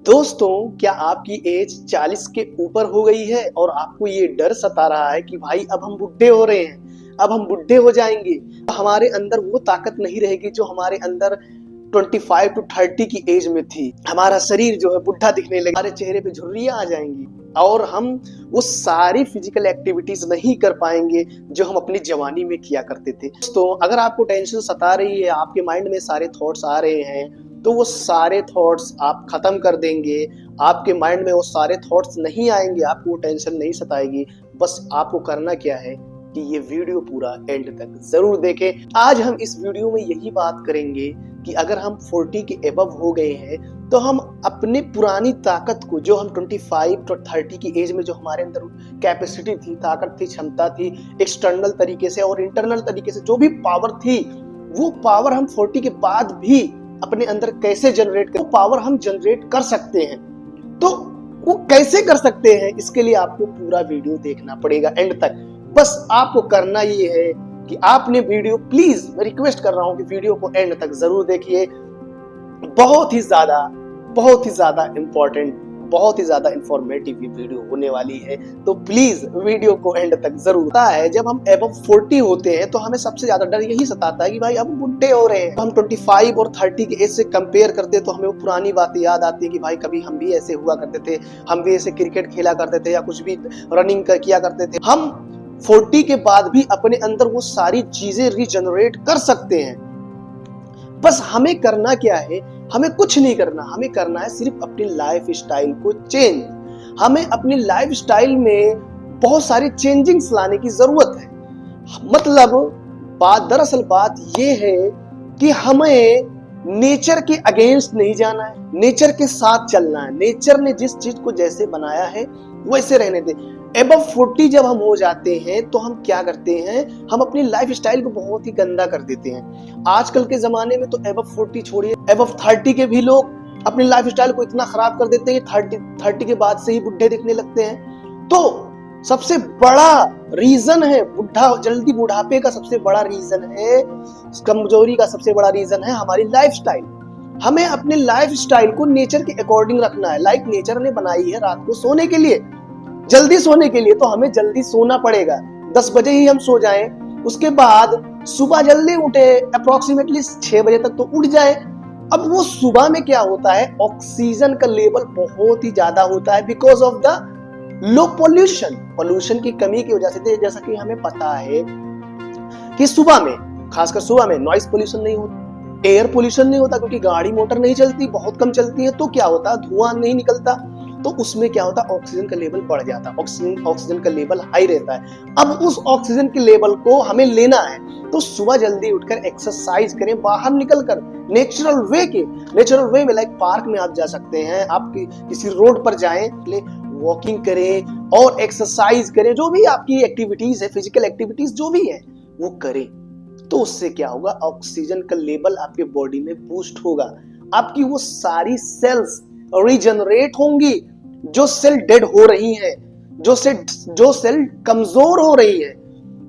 दोस्तों, क्या आपकी एज 40 के ऊपर हो गई है और आपको ये डर सता रहा है कि भाई अब हम बुढ़े हो रहे हैं, अब हम बुढ़े हो जाएंगे, हमारे अंदर वो ताकत नहीं रहेगी जो हमारे अंदर 25 टू 30 की एज में थी। हमारा शरीर जो है बुढ़ा दिखने लगे, हमारे चेहरे पे झुर्रियां आ जाएंगी और हम वो सारी फिजिकल एक्टिविटीज नहीं कर पाएंगे जो हम अपनी जवानी में किया करते थे। दोस्तों, अगर आपको टेंशन सता रही है, आपके माइंड में सारे थॉट्स आ रहे हैं, तो वो सारे थॉट्स आप खत्म कर देंगे। आपके माइंड में वो सारे थॉट्स नहीं आएंगे, आपको वो टेंशन नहीं सताएगी। बस आपको करना क्या है कि ये वीडियो पूरा एंड तक जरूर देखें। आज हम इस वीडियो में यही बात करेंगे कि अगर हम 40 के एबव हो गए हैं तो हम अपनी पुरानी ताकत को, जो हम 25 to 30 की एज में जो हमारे अंदर कैपेसिटी थी, ताकत थी, क्षमता थी, एक्सटर्नल तरीके से और इंटरनल तरीके से जो भी पावर थी, वो पावर हम 40 के बाद भी अपने अंदर कैसे जनरेट कर, वो पावर हम जनरेट कर सकते हैं। तो वो कैसे कर सकते हैं, इसके लिए आपको पूरा वीडियो देखना पड़ेगा एंड तक। बस आपको करना ये है कि आपने वीडियो, प्लीज मैं रिक्वेस्ट कर रहा हूं कि वीडियो को एंड तक जरूर देखिए। बहुत ही ज्यादा इंपॉर्टेंट, बहुत ही ज्यादा इंफॉर्मेटिव ये वीडियो होने वाली है, तो प्लीज वीडियो को एंड तक जरूर। होता है जब हम एबव 40 होते हैं तो हमें सबसे ज्यादा डर यही सताता है कि भाई अब बुढ़े हो रहे हैं। हम 25 और 30 के एज से कंपेयर करते हैं तो हमें वो पुरानी बातें याद आती है कि भाई कभी हम भी ऐसे हुआ करते थे, हम भी ऐसे क्रिकेट खेला करते थे या कुछ भी रनिंग किया करते थे। हम 40 के बाद भी अपने अंदर वो सारी चीजें रीजनरेट कर सकते हैं। बस हमें करना क्या है, हमें कुछ नहीं करना, हमें करना है सिर्फ अपनी लाइफ स्टाइल को चेंज। हमें अपनी लाइफ स्टाइल में बहुत सारी चेंजिंग्स लाने की जरूरत है। मतलब दरअसल बात ये है कि हमें नेचर के अगेंस्ट नहीं जाना है, नेचर के साथ चलना है। नेचर ने जिस चीज को जैसे बनाया है वैसे रहने दे। एबव 40 जब हम हो जाते हैं तो हम क्या करते हैं, हम अपनी लाइफ स्टाइल को बहुत ही गंदा कर देते हैं। आजकल के जमाने में तो एबव 40 छोड़िए, एबव 30 के भी लोग अपनी लाइफ स्टाइल को इतना खराब कर देते हैं कि 30 के बाद से ही बुढ़े दिखने लगते हैं। तो सबसे बड़ा रीजन है जल्दी बुढ़ापे का, सबसे बड़ा रीजन है कमजोरी का, सबसे बड़ा रीजन है हमारी लाइफ स्टाइल। हमें अपने लाइफ स्टाइल को नेचर के अकॉर्डिंग रखना है। लाइक नेचर ने बनाई है रात को सोने के लिए, जल्दी सोने के लिए, तो हमें जल्दी सोना पड़ेगा। 10 बजे ही हम सो जाएं, उसके बाद सुबह जल्दी उठे, अप्रोक्सीमेटली 6 बजे तक तो उठ जाए। अब वो सुबह में क्या होता है, ऑक्सीजन का लेवल बहुत ही ज्यादा होता है because of the low pollution की कमी की वजह से। जैसा कि हमें पता है कि सुबह में, खासकर सुबह में नॉइस पोल्यूशन नहीं होता, एयर पोल्यूशन नहीं होता, क्योंकि गाड़ी मोटर नहीं चलती, बहुत कम चलती है। तो क्या होता है, धुआं नहीं निकलता, तो उसमें क्या होता है, ऑक्सीजन का लेवल बढ़ जाता है, ऑक्सीजन का लेवल हाई रहता है। अब उस ऑक्सीजन के लेवल को हमें लेना है, तो सुबह जल्दी उठकर एक्सरसाइज करें, बाहर निकलकर नेचुरल वे में, लाइक पार्क में आप जा सकते हैं, आप किसी रोड पर जाएं, वॉकिंग करें और एक्सरसाइज करें। जो भी आपकी एक्टिविटीज है, फिजिकल एक्टिविटीज जो भी है, वो करें। तो उससे क्या होगा, ऑक्सीजन का लेवल आपके बॉडी में बूस्ट होगा, आपकी वो सारी सेल्स रीजनरेट होंगी जो सेल डेड हो रही हैं, जो सेल कमजोर हो रही है।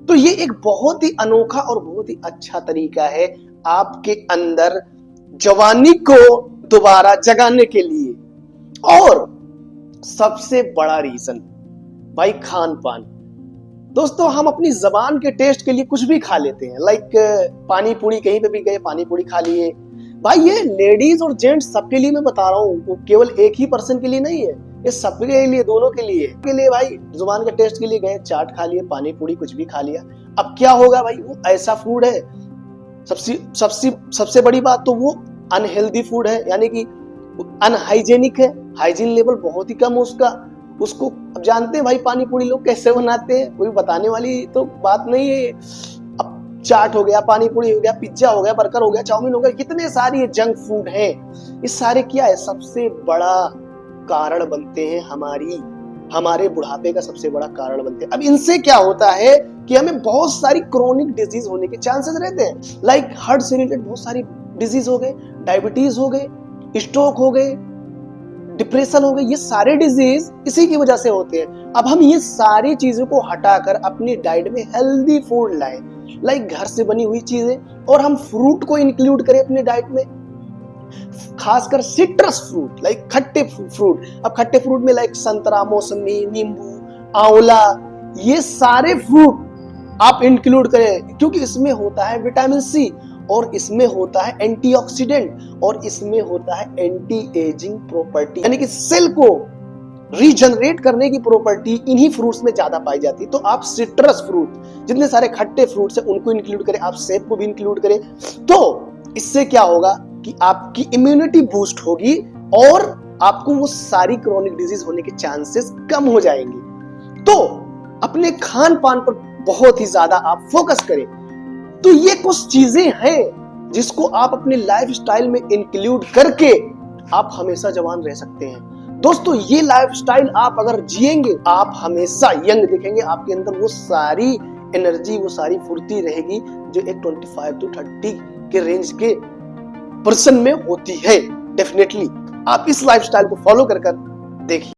तो ये एक बहुत ही अनोखा और बहुत ही अच्छा तरीका है आपके अंदर जवानी को दोबारा जगाने के लिए। और सबसे बड़ा रीजन भाई, खान पान। दोस्तों, हम अपनी जबान के टेस्ट के लिए कुछ भी खा लेते हैं। लाइक पानी पूरी, कहीं पे भी गए पानी पूरी खा लिए। भाई ये लेडीज और जेंट्स सबके लिए मैं बता रहा हूँ, केवल एक ही पर्सन के लिए नहीं है, ये सबके लिए, दोनों के लिए भाई जुबान के टेस्ट के लिए गए, चाट खा लिए, पानी पूरी कुछ भी खा लिया। अब क्या होगा भाई, वो ऐसा फूड है, सबसे बड़ी बात तो वो अनहेल्दी फूड है, यानी कि अनहाइजेनिक है, हाइजीन लेवल बहुत ही कम उसको अब जानते हैं भाई पानी पूरी लोग कैसे बनाते हैं, कोई बताने वाली तो बात नहीं है। अब चाट हो गया, पानी पूरी हो गया, पिज्जा हो गया, बर्गर हो गया, चाउमीन हो गया, कितने सारे जंक फूड हैं। ये सारे क्या है, सबसे बड़ा कारण बनते हैं, हमारे बुढ़ापे का सबसे बड़ा कारण बनते हैं। अब इनसे क्या होता है कि हमें बहुत सारी क्रोनिक डिजीज होने के चांसेस रहते हैं। लाइक हार्ट से रिलेटेड बहुत सारी डिजीज हो गए, डायबिटीज हो गए, स्ट्रोक हो गए, डिप्रेशन हो गए, ये सारे डिजीज इसी की वजह से होते हैं। अब हम ये सारी चीजों को हटाकर अपनी डाइट में हेल्दी फूड लाएं, लाइक घर से बनी हुई चीजें, और हम फ्रूट को इंक्लूड करें अपनी डाइट में। खासकर सिट्रस फ्रूट लाइक खट्टे फ्रूट। अब खट्टे फ्रूट में लाइक संतरा, मौसमी, नींबू, आंवला, ये सारे फ्रूट आप इंक्लूड करें, क्योंकि इसमें होता है विटामिन सी, और इसमें होता है एंटीऑक्सीडेंट, और इसमें होता है एंटी एजिंग प्रॉपर्टी, यानी कि सेल को रीजनरेट करने की प्रॉपर्टी इन्हीं फ्रूट्स में ज्यादा पाई जाती है। तो आप सिट्रस फ्रूट, जितने सारे खट्टे फ्रूट्स हैं उनको इंक्लूड करें, आप सेब को भी इंक्लूड करें। तो इससे क्या होगा कि आपकी इम्यूनिटी बूस्ट होगी और आपको वो सारी क्रोनिक डिजीज होने के चांसेस कम हो जाएंगे। तो अपने खान पान पर बहुत ही ज्यादा आप फोकस करें। तो ये कुछ चीजें हैं जिसको आप अपने लाइफस्टाइल में इंक्लूड करके आप हमेशा जवान रह सकते हैं। दोस्तों, ये लाइफस्टाइल आप अगर जिएंगे, आप हमेशा यंग दिखेंगे, आपके अंदर वो सारी एनर्जी, वो सारी फुर्ती रहेगी जो एक 25 to 30 के रेंज के पर्सन में होती है। डेफिनेटली आप इस लाइफस्टाइल को फॉलो कर देखिए।